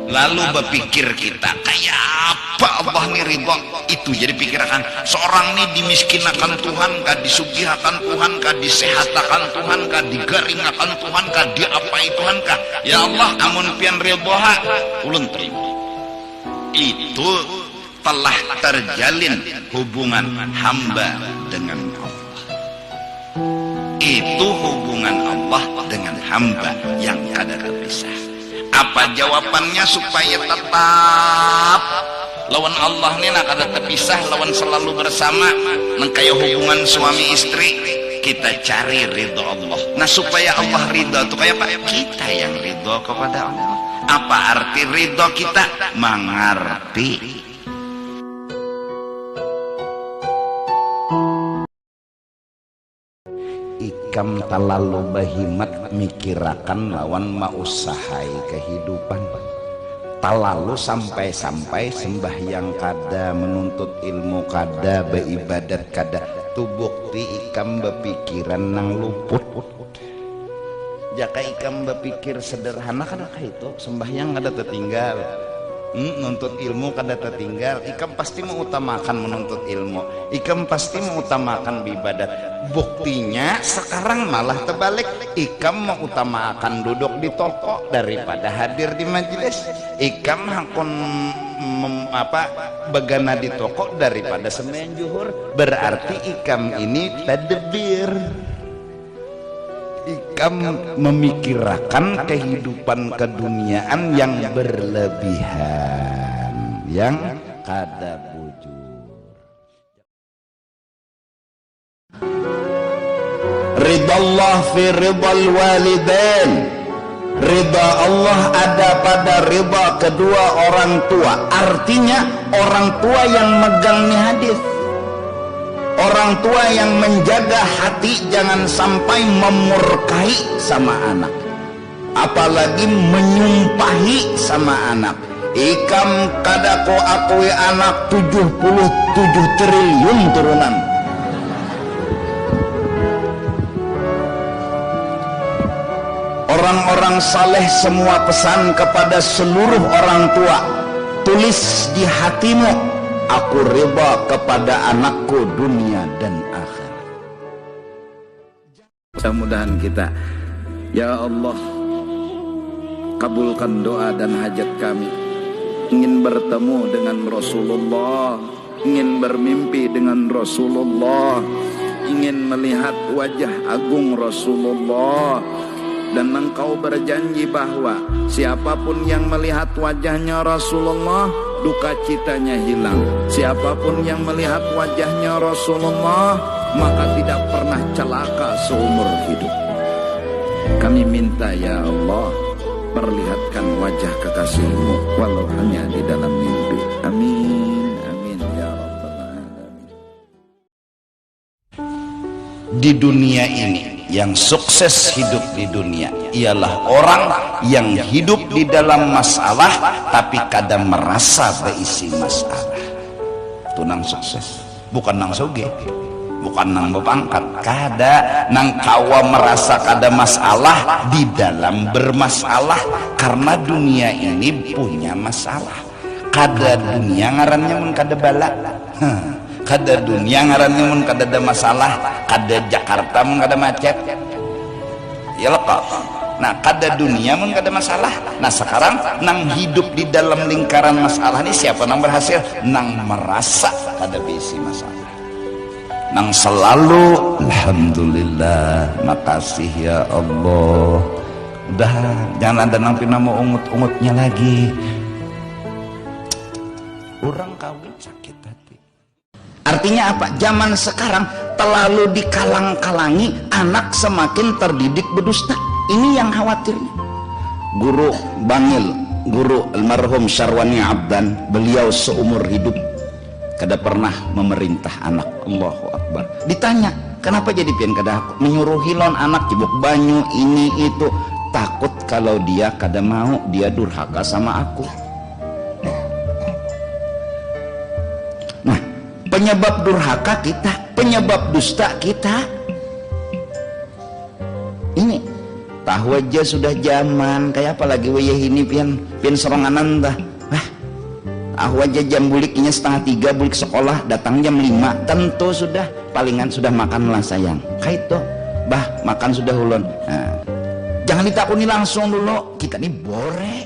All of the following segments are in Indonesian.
Lalu berpikir kita, kayak apa Allah nih ridho? Itu jadi pikiran seorang nih dimiskinkan Tuhan kah, disugihakan Tuhan kah, disehatakan Tuhan kah, digaringakan Tuhan kah, diapai Tuhan kah? Ya Allah, amun pian ridhoha ulun terima. Itu telah terjalin hubungan hamba dengan Allah. Itu hubungan Allah dengan hamba yang kada terpisah. Apa jawabannya supaya tetap lawan Allah nih nak ada terpisah, lawan selalu bersama, nang kaya hubungan suami istri, kita cari ridho Allah. Nah supaya Allah ridho itu kayak apa? Kita yang ridho kepada Allah. Apa arti ridho kita? Mengerti. Ikam talalu bahimat mikirakan lawan mausahai kehidupan. Talalu sampai-sampai sembahyang kada, menuntut ilmu kada, beribadat kada. Tu bukti ikam berpikiran nang luput. Jaka ikam berpikir sederhana kada itu sembahyang kada tertinggal. Nuntut ilmu kada tertinggal. Ikam pasti mengutamakan menuntut ilmu, ikam pasti mengutamakan beribadat. Buktinya sekarang malah terbalik, ikam mengutamakan duduk di toko daripada hadir di majelis. Ikam hakun begana di toko daripada sembahyang zuhur. Berarti ikam ini tadbir. Ikam memikirkan kehidupan keduniaan yang berlebihan, yang kada bujur. Ridallah fi ridal walidain. Ridha Allah ada pada ridha kedua orang tua. Artinya orang tua yang megang nih hadis, orang tua yang menjaga hati jangan sampai memurkai sama anak, apalagi menyumpahi sama anak. Ikam kada ko akui anak 77 triliun turunan. Orang-orang saleh semua pesan kepada seluruh orang tua, tulis di hatimu, aku ridha kepada anakku dunia dan akhirat. Mudah-mudahan kita, ya Allah, kabulkan doa dan hajat kami. Ingin bertemu dengan Rasulullah, ingin bermimpi dengan Rasulullah, ingin melihat wajah agung Rasulullah. Dan engkau berjanji bahwa siapapun yang melihat wajahnya Rasulullah, duka citanya hilang. Siapapun yang melihat wajahnya Rasulullah, maka tidak pernah celaka seumur hidup. Kami minta ya Allah, perlihatkan wajah kekasihmu walau hanya di dalam mimpi. Amin, amin ya rabbal alamin. Di dunia ini, yang sukses hidup di dunia ialah orang yang hidup di dalam masalah tapi kadang merasa berisi masalah. Itu nang sukses, bukan nang soge, bukan nang berpangkat. Kada nang kawa merasa kada masalah di dalam bermasalah, karena dunia ini punya masalah. Kada dunia ngarannya mun kada bala. Kada dunia ngarannya mun kada ada masalah, kada Jakarta mun kada macet. Ya lepas. Nah, kada dunia mun kada masalah. Nah, sekarang nang hidup di dalam lingkaran masalah ini siapa nang berhasil? Nang merasa kada bisi masalah. Nang selalu alhamdulillah, makasih ya Allah. Udah, jangan ada nang pina mau ungut-ungutnya lagi. Orang kawin sakit hati. Artinya apa? Zaman sekarang terlalu dikalang-kalangi, anak semakin terdidik berdusta. Ini yang khawatirnya. Guru Bangil, guru almarhum Syarwani Abdan, beliau seumur hidup kada pernah memerintah anak. Allahu Akbar. Ditanya, kenapa jadi pian kada aku? Menyuruh hilon anak cibuk banyu ini itu. Takut kalau dia kada mau, dia durhaka sama aku. Penyebab durhaka kita, penyebab dusta kita. Ini tahu aja sudah zaman kayak apalagi wayah ini pian seranganan tah. Tahu aja jam buliknya 2:30 bulik sekolah, datang jam 5, tentu sudah palingan sudah makanlah sayang. Kayak itu, bah makan sudah ulun. Nah, jangan ditakuni langsung dulu, kita nih bore.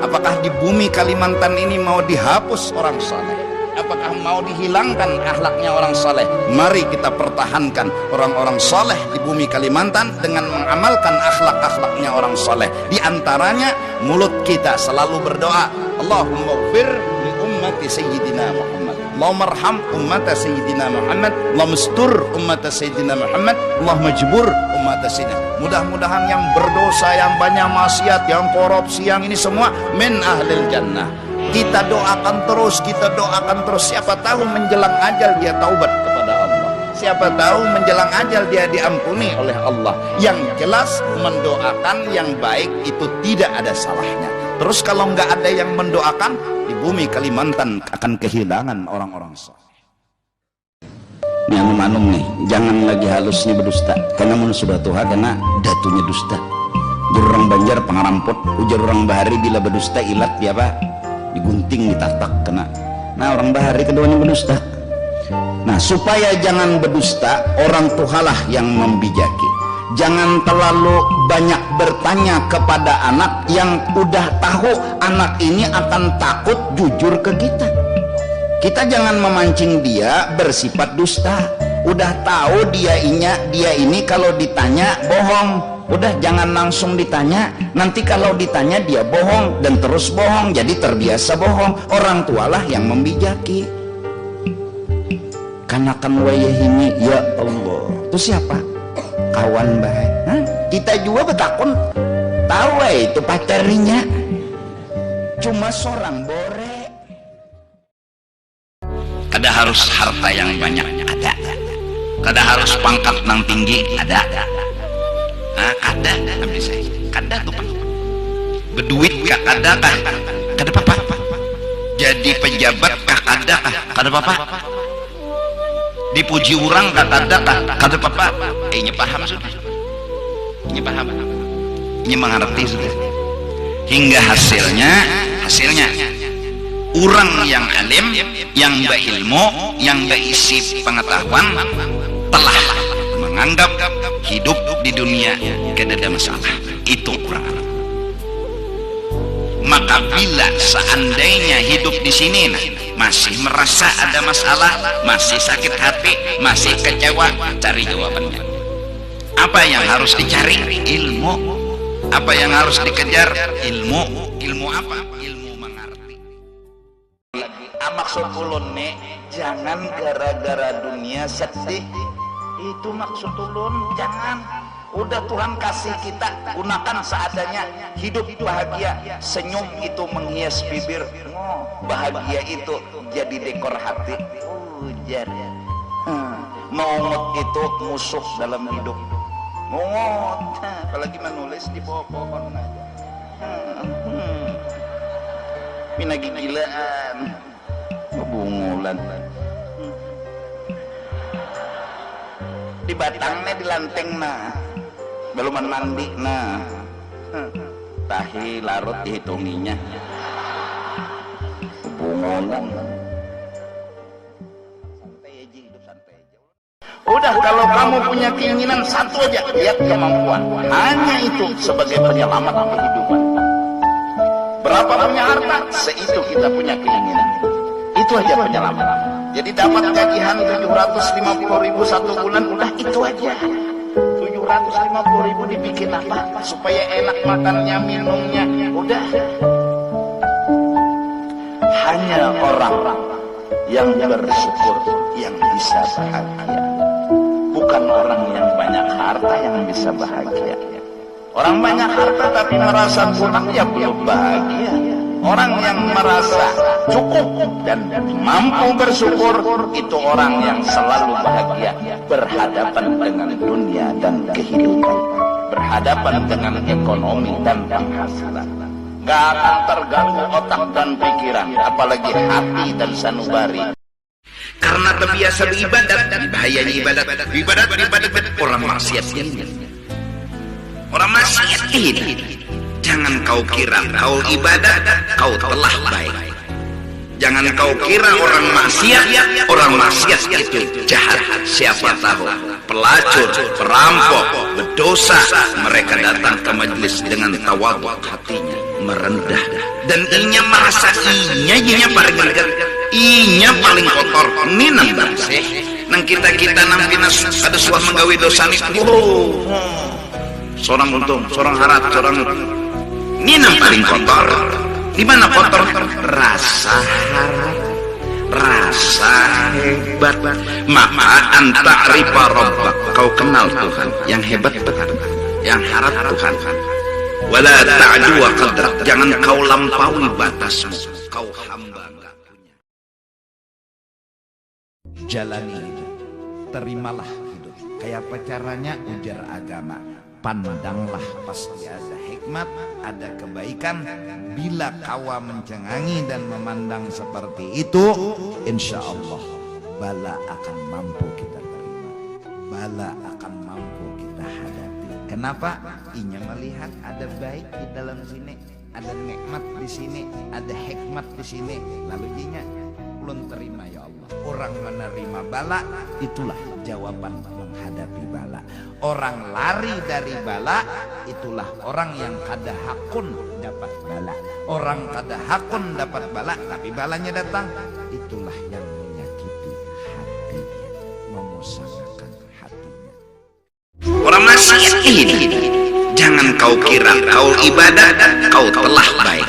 Apakah di bumi Kalimantan ini mau dihapus orang saleh? Apakah mau dihilangkan akhlaknya orang saleh? Mari kita pertahankan orang-orang saleh di bumi Kalimantan dengan mengamalkan akhlak-akhlaknya orang saleh. Di antaranya mulut kita selalu berdoa, Allahumma ighfir li ummati sayyidina Muhammad, Allahumma arham ummata sayyidina Muhammad, Allahumma astur ummata sayyidina Muhammad, Allahumma jbur ummata sayyidina. Mudah-mudahan yang berdosa, yang banyak maksiat, yang korupsi, yang ini semua min ahlil jannah. Kita doakan terus, siapa tahu menjelang ajal dia taubat kepada Allah, siapa tahu menjelang ajal dia diampuni oleh Allah. Yang jelas mendoakan yang baik itu tidak ada salahnya. Terus kalau nggak ada yang mendoakan, di bumi Kalimantan akan kehilangan orang-orang saleh. Ini anum-anum nih, jangan lagi halus nih berdusta, karena mun sudah tuha karena datunya dusta. Ujar orang Banjar pangarampot, ujar orang Bahari bila berdusta ilat dia apa? Digunting, ditatak kena. Nah orang Bahari keduanya berdusta. Nah supaya jangan berdusta, orang tuhalah yang membijaki. Jangan terlalu banyak bertanya kepada anak yang udah tahu anak ini akan takut jujur ke kita. Kita jangan memancing dia bersifat dusta. Udah tahu dia ini kalau ditanya bohong. Udah jangan langsung ditanya, nanti kalau ditanya dia bohong dan terus bohong, jadi terbiasa bohong. Orang tualah yang membijaki. Kanakan wayah ini, ya Allah. Itu siapa? Kawan baik. Kita juga betakun tahu itu pacarnya. Cuma seorang bore. Kada harus harta yang banyak, ada. Kada harus pangkat nang tinggi, ada. Kada tapi saya kada tuh pak berduit kah kada kah kada apa jadi pejabat kah kada kah kada apa dipuji orang kah kada kah kada apa ini paham sudah, ini paham, ini mengerti sudah. Hingga hasilnya orang yang alim, yang berilmu, yang berisi pengetahuan telah menganggap hidup di dunia tidak ada masalah. Itu kurang. Maka bila seandainya hidup di sini masih merasa ada masalah, masih sakit hati, masih kecewa, cari jawabannya. Apa yang harus dicari? Ilmu. Apa yang harus dikejar? Ilmu. Ilmu apa? Ilmu mengerti. Maksud ulun nih, jangan gara-gara dunia sedih. Itu maksud ulun, jangan. Udah Tuhan kasih kita, gunakan seadanya. Hidup bahagia, senyum itu menghias bibir. Bahagia itu jadi dekor hati. Ujar. Mongot itu musuh dalam hidup. Mongot, apalagi menulis di pohon aja. Pinagi gilaan, bungulan. Di batangnya di lanteng nah beluman mandi nah tahi larut dihitunginya bungolan. Udah kalau kamu punya keinginan satu aja, lihat kemampuan, hanya itu sebagai penyelamat kehidupan. Berapa punya harta, seitu kita punya keinginan, itu aja penyelamat. Jadi dapat gajian 750.000 satu bulan, udah itu aja. 750.000 dibikin apa? Supaya enak makannya, minumnya, udah. Hanya orang yang bersyukur yang bisa bahagia. Bukan orang yang banyak harta yang bisa bahagia. Orang banyak harta tapi merasa kurang, ya belum bahagia. Orang yang merasa cukup dan mampu bersyukur, itu orang yang selalu bahagia, berhadapan dengan dunia dan kehidupan, berhadapan dengan ekonomi dan penghasilan. Gak akan terganggu otak dan pikiran, apalagi hati dan sanubari. Karena terbiasa beribadat, bahayanya ibadat orang maksiat ini. orang maksiat ini. Jangan kau kira kau ibadah kau telah baik. Jangan kau kira orang maksiat itu jahat. Siapa tahu pelacur, perampok, berdosa, mereka datang ke majelis dengan tawadhu, hatinya merendah dan inya merasa inya paling greget, inya paling kotor. Ini nang sih nang kita nampina ada suah menggawe dosa nih. Seorang untung, seorang harat, seorang ini nang paling kotor. Di mana kotor? Rasa harap, rasa hebat. Maka anta'rifa rabbak, kau kenal Tuhan yang hebat betul, yang harap Tuhan. Wala ta'du wa qadrak, jangan kau lampaui batasmu. Kau hamba enggak punya. Jalani hidup, terimalah hidup. Kayak apa caranya? Ujar agama. Pandanglah, pasti ada hikmat, ada kebaikan. Bila kawa mencengangi dan memandang seperti itu, insya Allah bala akan mampu kita terima, bala akan mampu kita hadapi. Kenapa? Inya melihat ada baik di dalam sini, ada nikmat di sini, ada hikmat di sini. Lalu inya ulun terima ya Allah. Orang menerima bala, itulah jawaban menghadapi bala. Orang lari dari bala, itulah orang yang kada hakun dapat bala. Orang kada hakun dapat bala, tapi balanya datang, itulah yang menyakiti hatinya, memusnahkan hatinya. Orang maksiat ini, jangan kau kira kau ibadah kau telah baik.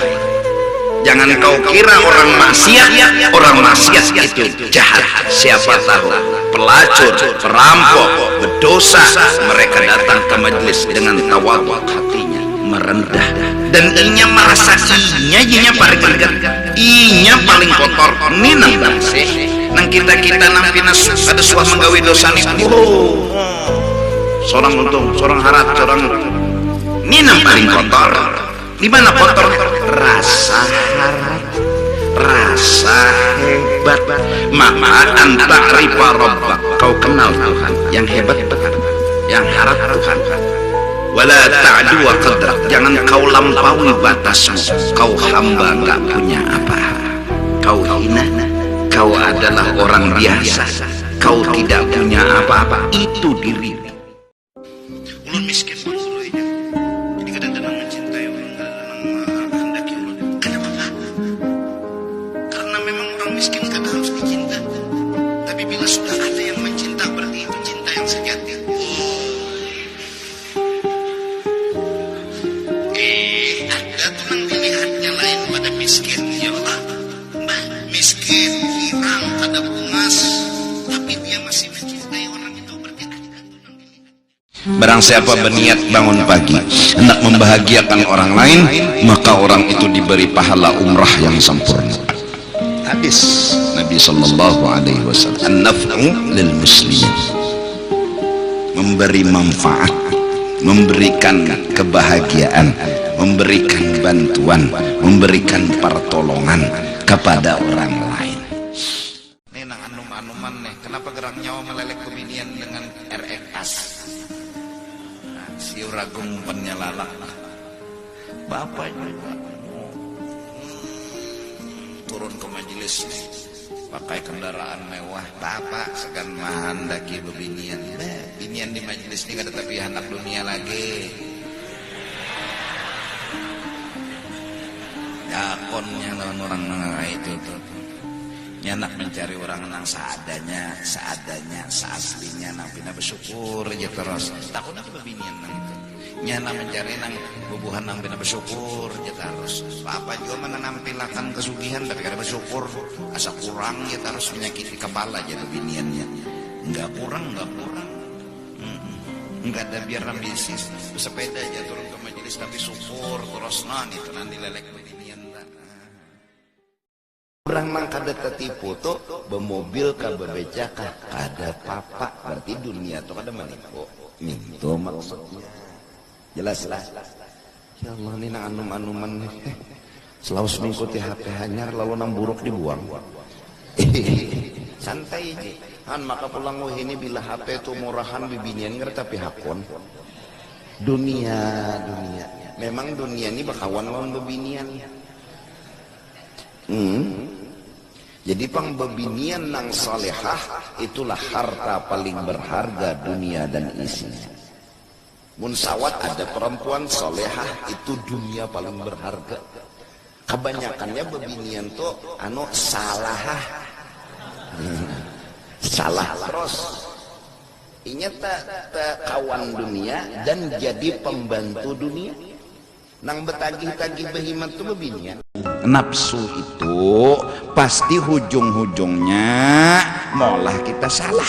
Jangan kau kira orang maksiat itu jahat. Siapa tahu pelacur, perampok, berdosa, mereka datang ke majelis dengan tawadhu, hatinya merendah dan inya merasa inya paling greget, inya paling kotor. Ini nang sih nang kita nampina ada suah menggawe dosa nih. Seorang untung, seorang harat, seorang ini nang paling kotor. Di mana kotor? Rasa harap, rasa hebat. Maka anta'rifa rabbak, kau kenal Tuhan yang hebat betul, yang harap Tuhan. Wala ta'du wa qadrak, jangan kau lampaui batasmu. Kau hamba enggak punya apa. Kau hina, kau adalah orang biasa, kau tidak punya apa-apa. Itu diri. Ulun miskin pun dulunya. Jadi kadang-kadang mencintai orang, kadang-kadang menghendaki ulun. Kenapa? Karena memang orang miskin kadang harus dicinta. Tapi bila sudah ada yang mencinta, berarti itu cinta yang sejati. Ada tuh yang dilihatnya lain pada miskin. Ya Allah, mbak miskin, girang, kada bungas, tapi dia masih mencintai orang itu, berarti ada tuh yang dilihat. Barang siapa berniat bangun pagi hendak membahagiakan orang lain, maka orang itu diberi pahala umrah yang sempurna. Hadis Nabi sallallahu alaihi wasallam, an-naf'u lil muslimin, memberi manfaat, memberikan kebahagiaan, memberikan bantuan, memberikan pertolongan kepada orang lain. Nih nang anum-anuman nih, kenapa gerang nyawa melelek kebinian dengan RX? Nah, si uragung penyelalak. Bapak juga turun ke majelis nih, pakai kendaraan mewah. Bapak segan mahandaki bebinian. Binian di majelis ini kada tapi anak dunia lagi. Dakonnya lawan orang mengenai itu tuh. Nyanak mencari orang nang seadanya, seaslinya, nang pina bersyukur aja terus. Takutnya bebinian nang itu. Nyana mencari nang bubuhan nang pina bersyukur aja terus. Apa juga mana nampilakan kesugihan tapi kada bersyukur, asa kurang ya terus menyakiti kepala aja bebiniannya. Enggak kurang. Enggak ada biar ambisius, bersepeda aja turun ke majelis tapi syukur terus itu nanti lelek bebinian. Orang nang kada tertipu tuh bermobil ka bebeca kah kada papa, berarti dunia tuh kada menipu. Itu maksudnya. Jelas lah. Ya Allah ini nang anum-anuman nih. Selalu mengikuti HP hanyar lalu nang buruk dibuang. Santai aja. Maka pulang ini bila HP itu murahan bibinian ngerti tapi hakon. dunia. Memang dunia ini bakawan lawan bebinian. Jadi pang bebinian nang solehah itulah harta paling berharga dunia dan isinya. Munsawat ada perempuan solehah itu dunia paling berharga. Kebanyakannya bebinian tuh salah terus. Inya tak kawan dunia dan jadi pembantu dunia. Nang betagih-tagih behimat tuh bebinian. Nafsu itu pasti hujung-hujungnya maulah kita salah.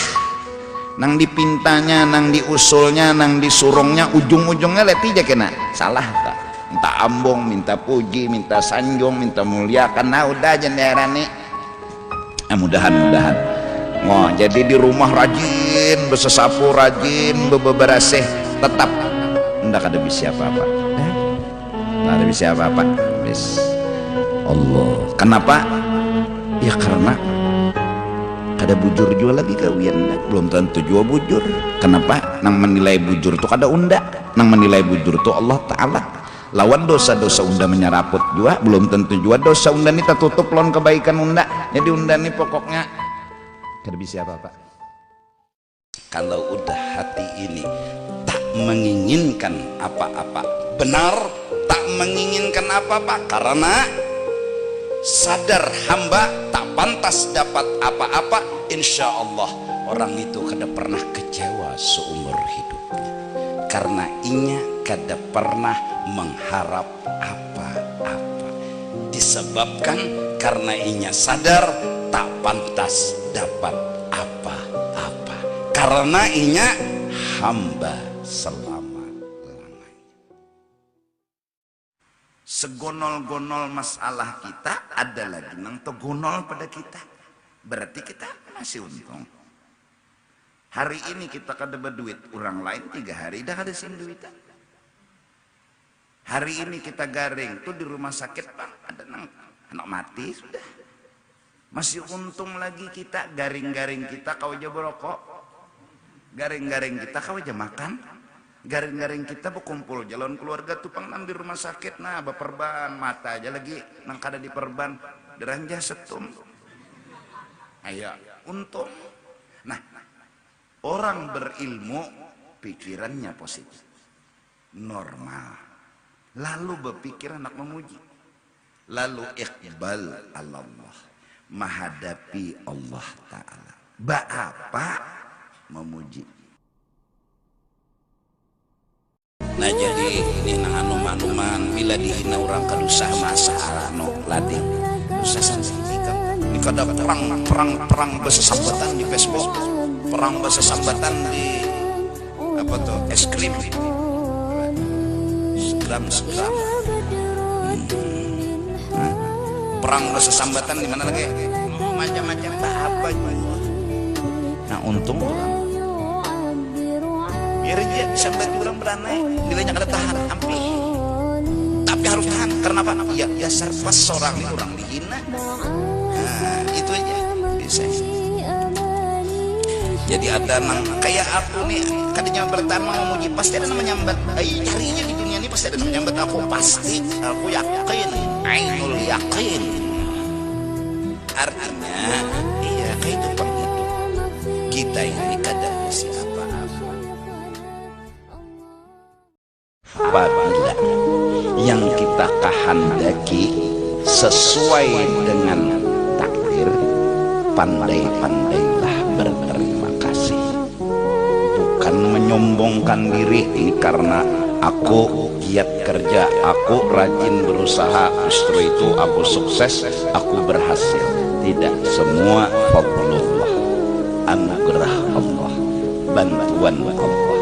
Nang dipintanya, nang diusulnya, nang disurungnya, ujung-ujungnya letih kena salah tak. Minta ambong, minta puji, minta sanjung, minta muliakan. Nah udah jendera nih. Mudahan. Oh, jadi di rumah rajin, bersesapu rajin, beberasih tetap ndak ada bisa apa-apa. Ndak ada bisa apa-apa. Bis. Allah. Kenapa? Ya karena ada bujur jual lagi kawian, belum tentu jual bujur. Kenapa? Nang menilai bujur tuh kada unda. Nang menilai bujur tuh Allah Ta'ala. Lawan dosa-dosa unda menyeraput jua, belum tentu jua dosa unda ini tertutup lawan kebaikan unda. Jadi unda ini pokoknya kada bisa apa-apa. Kalau udah hati ini tak menginginkan apa-apa, benar tak menginginkan apa-apa, karena sadar hamba tak pantas dapat apa-apa, insya Allah orang itu kada pernah kecewa seumur hidupnya, karena inya kada pernah mengharap apa-apa, disebabkan karena inya sadar tak pantas dapat apa-apa, karena inya hamba selama-lamanya. Segonol-gonol masalah kita ada lagi nang tegonol pada kita, berarti kita masih untung. Hari ini kita kada berduit, orang lain 3 hari dah kada sin duitan. Hari ini kita garing tuh di rumah sakit bang, ada nang anak mati sudah. Masih untung lagi kita, garing-garing kita kau aja berokok, garing-garing kita kau aja makan, garing-garing kita berkumpul jalan keluarga tupang nang di rumah sakit. Nah baperban mata aja lagi nang kada di perban deranja setum. Ayo untung. Nah orang berilmu pikirannya positif, normal, lalu berpikir anak memuji, lalu iqbal Allah, menghadapi Allah Ta'ala. Apa memuji. Nah jadi ini nang anuman bila dihina orang kadusah masalah no lading dusah santikan. Ini kada perang bersesambatan di Facebook, perang bersesambatan di apa tuh es krim, segram. Perang bersesambatan di mana lagi? Macam-macam apa juga. Nah untung orang biar dia sambat orang beranai nilainya kada tahan hampir, tapi harus tahan. Karena apa? Ya dasar pas seorang ini orang dihina. Nah itu aja bisa. Jadi ada nang kayak aku nih kadang bertahan memuji, pasti ada namanya menyambat. Carinya di dunia ini pasti ada namanya menyambat. Aku yakin, ainul yakin. Artinya iya kehidupan hidup kita ini kada bisa apa-apa. Apabila yang kita kehendaki sesuai dengan takdir, pandai-pandailah berterima kasih. Bukan menyombongkan diri ini karena aku giat kerja, aku rajin berusaha, justru itu aku sukses, aku berhasil. Tidak, semua fadlullah, anugerah Allah, bantuan Allah.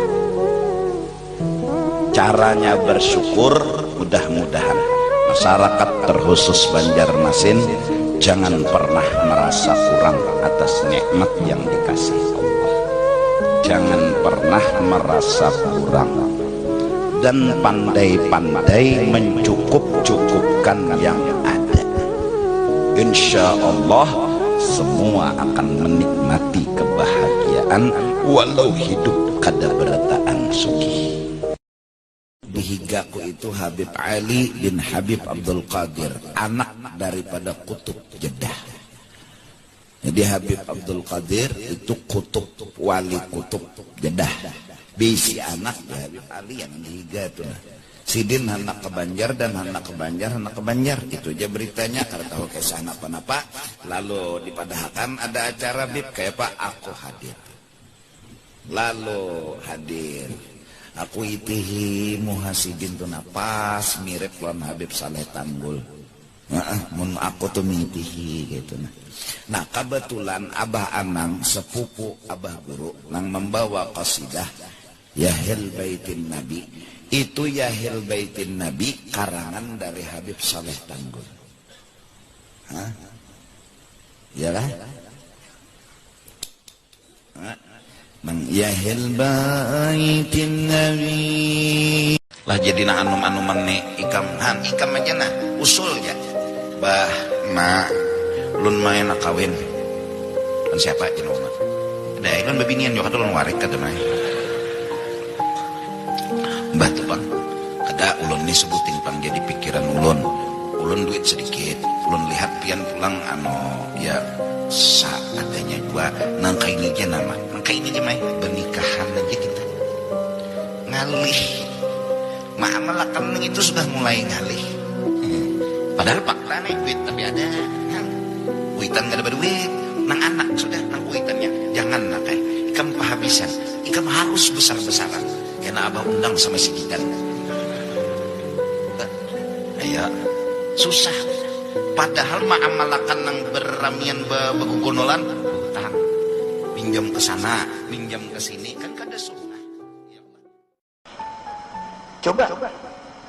Caranya bersyukur, mudah-mudahan masyarakat terkhusus Banjarmasin jangan pernah merasa kurang atas nikmat yang dikasih Allah. Jangan pernah merasa kurang dan pandai-pandai mencukup-cukupkan yang ada. Insya Allah semua akan menikmati kebahagiaan walau hidup kada berataan sugih. higaku itu Habib Ali bin Habib Abdul Qadir, anak daripada Kutub Jeddah. Jadi Habib Abdul Qadir itu kutub, wali kutub Jeddah. Bisi anak ya Habib Ali yang dihiga itu. Sidin anak ke Banjar dan anak ke Banjar, anak ke Banjar. Itu aja beritanya, kalau tahu kisah apa-apa. Lalu dipadahkan ada acara Bib, kayak Pak, aku hadir. Lalu hadir. Aku itihi muhasidin tuh napas mirip lawan Habib Saleh Tanggul. Mun aku tuh mitihi gitu nah. Kebetulan Abah Anang sepupu Abah Guru nang membawa qasidah Yahil Baitin Nabi. Itu Yahil Baitin Nabi karangan dari Habib Saleh Tanggul. Iyalah. Mang Yahil Baitin Nabi. Lah jadi na anum-anuman nih ikam aja nah usulnya. Bah, mak, lun main nak kawin. Kan siapa aja nama? Ada kan bebinian juga tuh lun warik kata main. Bah tuh bang, ada ulun nih sebutin bang jadi pikiran ulun. Ulun duit sedikit, ulun lihat pian pulang ya seadanya juga. Nangka ini aja nama, nangka ini aja main pernikahan aja kita. Ngalih, ma'amalakan itu sudah mulai ngalih. Padahal fakta nih duit tapi ada kuitan gak ada duit nang anak sudah nang kuitannya jangan nak ikam kehabisan ikam harus besar-besaran karena abah undang sama si Gitan ya susah padahal ma'amalakan nang berramian begugunolan utang pinjam ke sana pinjam ke sini kan kada sunnah. Coba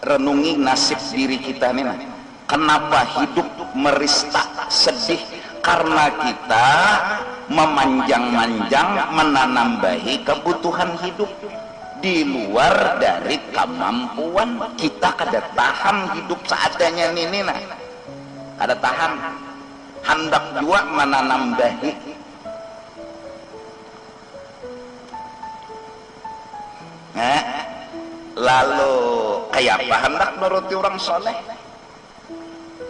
renungi nasib diri kita nih nah. Kenapa hidup merista sedih? Karena kita memanjang-manjang menanambahi kebutuhan hidup di luar dari kemampuan kita. Kada tahan hidup seadanya ini nah, kada tahan hendak juga menanambahi. Lalu kayak apa hendak nuruti orang soleh?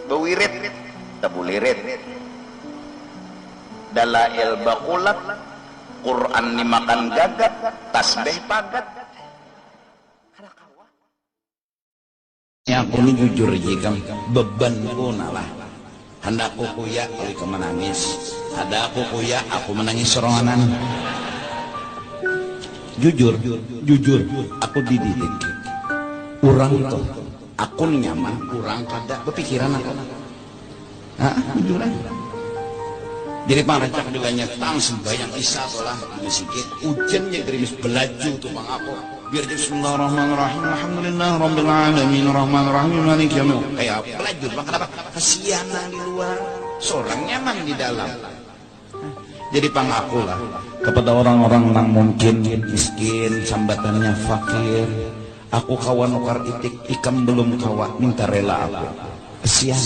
Bewirit, tabulirit, dalail bakulat, Quran dimakan gagat, tasbih pagat. Ya aku ini jujur jika beban pun lah. Hendak aku kuya kalau kau menangis, ada aku kuya aku menangis seronganan. Jujur, aku dididik. Orang tuh. Aku nyaman, kurang kada berpikiran aku. Jujur aja. Jadi pangrencak juga nyetang sembahyang isya lah sedikit. Hujannya gerimis belaju tuh bang aku. Biar bismillahirrahmanirrahim. Alhamdulillah rabbil alamin arrahmanirrahim maliki yaumil. Kayak belaju bang kenapa? Kesianan di luar, seorang nyaman di dalam. Jadi pangaku lah kepada orang-orang yang mungkin miskin, sambatannya fakir. Aku kawan nukar itik, ikam belum kawan, minta rela aku. Kesian.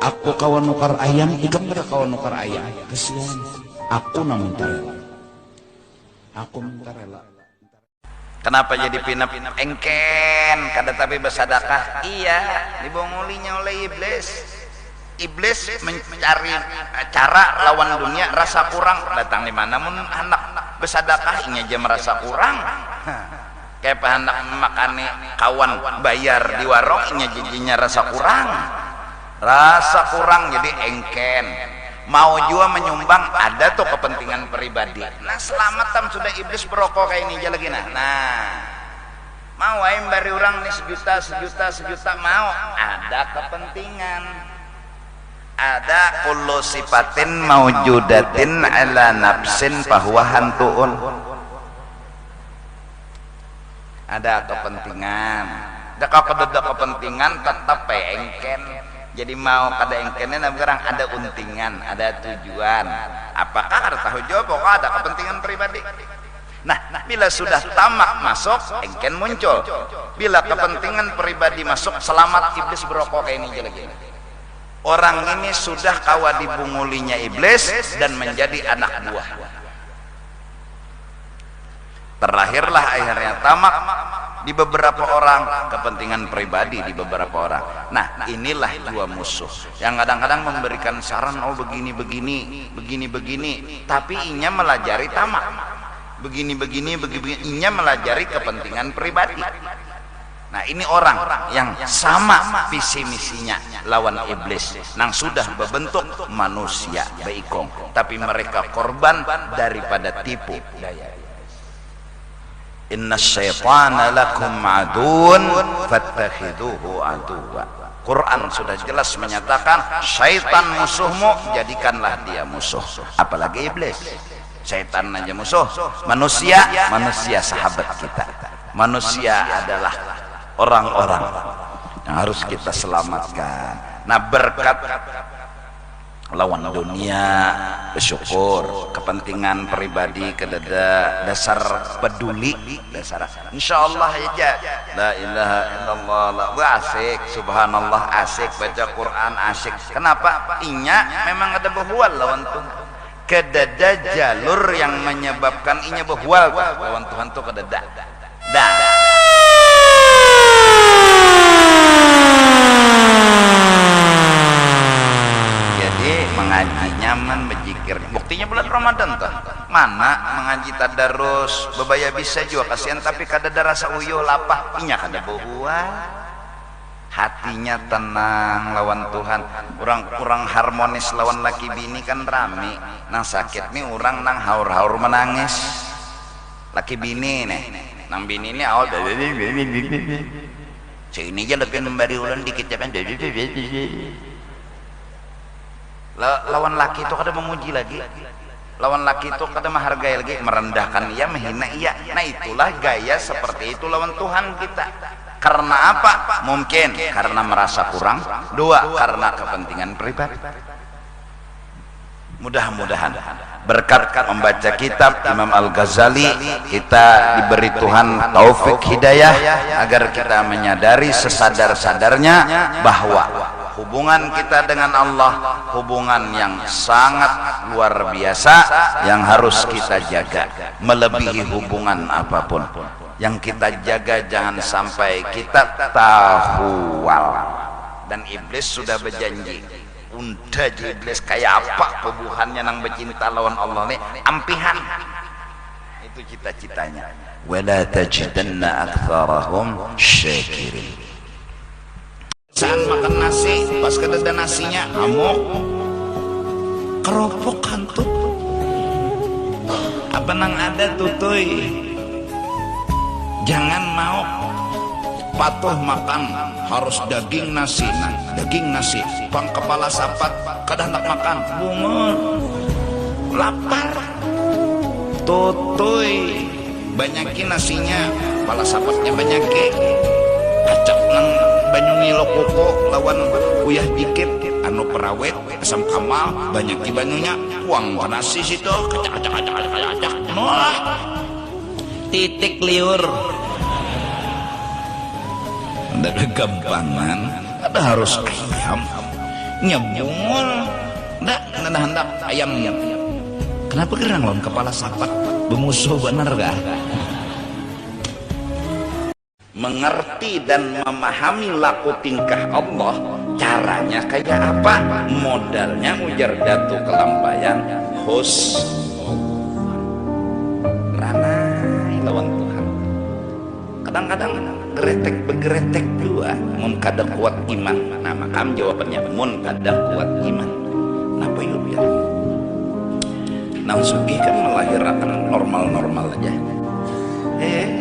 Aku kawan nukar ayam, ikam kada kawan nukar ayam. Kesian. Aku nak minta rela. Aku minta rela. Kenapa jadi pinap-pinap engken? Kada tapi bersadakah? Iya, dibongulinya oleh iblis. Iblis mencari cara lawan dunia, rasa kurang. Datang di mana mun anak bersadakah, ini aja merasa kurang. Kayak anak makane kawan bayar di warung nya jijinya rasa kurang jadi engken mau juga menyumbang ada tuh kepentingan pribadi. Nah selamat tam sudah iblis berokok kayak ini aja lagi nah mau aim bari orang nih sejuta mau ada kepentingan. Ada kullu sifatin maujudatin ala nafsin fahuwa hantuun. Ada kepentingan, ada kepentingan tetap engken. Jadi mau kada engkennya sekarang ada untingan, ada tujuan. Apakah ada tahu jawab? Pokoknya ada kepentingan pribadi. Nah, bila sudah tamak masuk, engken muncul. Bila kepentingan pribadi masuk, selamat iblis berokok kayak ini lagi. Orang ini sudah kawa dibungulinya iblis dan menjadi anak buah. Terlahirlah akhirnya tamak di beberapa orang, kepentingan pribadi di beberapa orang. Nah, inilah dua musuh yang kadang-kadang memberikan saran, oh begini, tapi inya melajari tamak. Begini, inya melajari kepentingan pribadi. Nah, ini orang yang sama visi misinya lawan iblis, nang sudah berbentuk manusia baikong, tapi mereka korban daripada tipu daya. Inna syaitana lakum aduun fattakhiduhu aduwa. Quran sudah jelas menyatakan syaitan musuhmu, jadikanlah dia musuh. Apalagi iblis, syaitan aja musuh. Manusia sahabat kita. Manusia adalah orang-orang yang harus kita selamatkan. Nah, berkat lawan dunia bersyukur, kepentingan pribadi kedada dasar peduli, dasar insyaallah aja la ilaha illallah wa asik subhanallah, asik baca Quran, asik. Kenapa? Inya memang ada bahwal lawan Tuhan, kedada jalur yang menyebabkan inya bahwal lawan Tuhan tuh kedada dah. Mengaji nyaman, berzikir. Buktinya bulan Ramadan tuh. Mana mengaji tadarus, bebaya bisa juga kasihan, tapi kada ada rasa uyuh lapah, inya kada bahwa hatinya tenang lawan Tuhan. Orang harmonis lawan laki bini kan rame. Nang sakit nih orang nang haur-haur menangis. Laki bini nih, nang bini ini awal ini aja lebih memberi ulang dikit japan. Lawan laki itu kada memuji lagi, lawan laki itu kada menghargai lagi, merendahkan ia, menghina ia. Nah, itulah gaya seperti itu lawan Tuhan kita. Karena apa? Mungkin karena merasa kurang, dua karena kepentingan pribadi. Mudah-mudahan berkat membaca kitab Imam Al-Ghazali kita diberi Tuhan taufik hidayah agar kita menyadari sesadar-sadarnya bahwa hubungan kita dengan Allah hubungan yang sangat luar biasa yang harus kita jaga, melebihi hubungan apapun. Yang kita jaga jangan sampai kita tahwal. Dan iblis sudah berjanji, unda iblis kayak apa pebuhannya nang bercinta lawan Allah nih, ampihan. Itu cita-citanya. Wala tajidanna aktsarahum syakirin. Saat makan nasi, pas kedada nasinya amok, keropok kantut, apa nang ada tutuy. Jangan mau patuh makan, harus daging nasi, pang kepala sapat, kadang tak makan, bungun, lapar, tutuy, banyakin nasinya, kepala sapatnya banyakin, acak nang banyu ngilo koko lawan uyah dikit anu perawet asam kamal banyak di banyunya uang nasi situ kacak nolah titik liur. Ada gampangan, ada harus ayam nyebungul ndak hendak ayam. Kenapa gerang lawan kepala sapat bermusuh bener gak? Mengerti dan memahami laku tingkah Allah, caranya kayak apa, modalnya ujar Datu Kelambayan hus ranai lawan Tuhan. Kadang-kadang begeretek juga mun kada kuat iman. Nah, makam jawabannya mun kada kuat iman. Napa yuk biar nang sugih kan melahirkan normal-normal aja,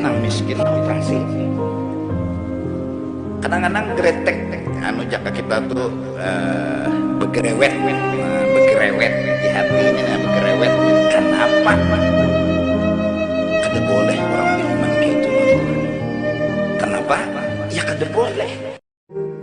nang miskin operasi. Kadang-kadang gretek anu jaka kita tuh begerewet di hatinya, begerewet. Kenapa kada boleh orang beriman kayak itu? Kenapa? Ya kada boleh.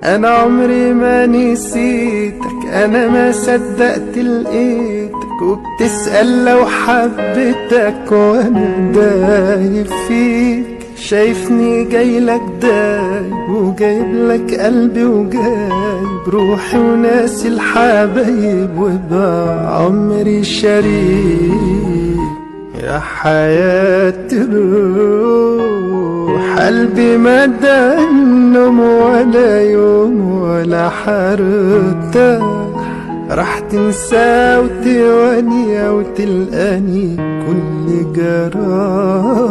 أنا عمري ما نسيتك، أنا ما صدقت لقيتك، وبتسأل لو حبيتك وأنا دايب فيك. شايفني جايلك دايب وجايب لك قلبي وجايب روحي وناسي الحبايب وضاع عمري شريك. يا حياة الروح قلبي مدى النوم ولا يوم ولا حرتاح، راح تنسى وتواني وتلقاني كل جراح.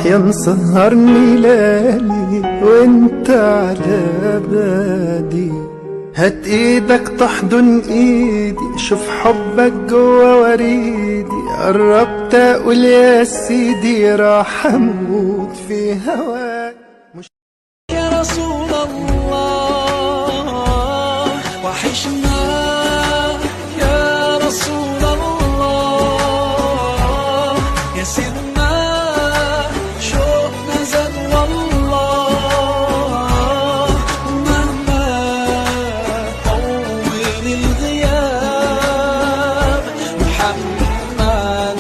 يا مسهرني ليالي وانت على بادي، هات ايدك تحضن ايدي، شوف حبك جوا وريدي. قربت اقول يا سيدي راح اموت في هواك. يا رسول الله وحشنا، يا رسول الله يا سيدنا شوقنا زاد والله. مهما طول الغياب محمد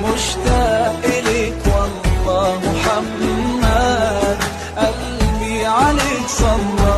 مشتاق إليك والله. محمد قلبي عليك صلى.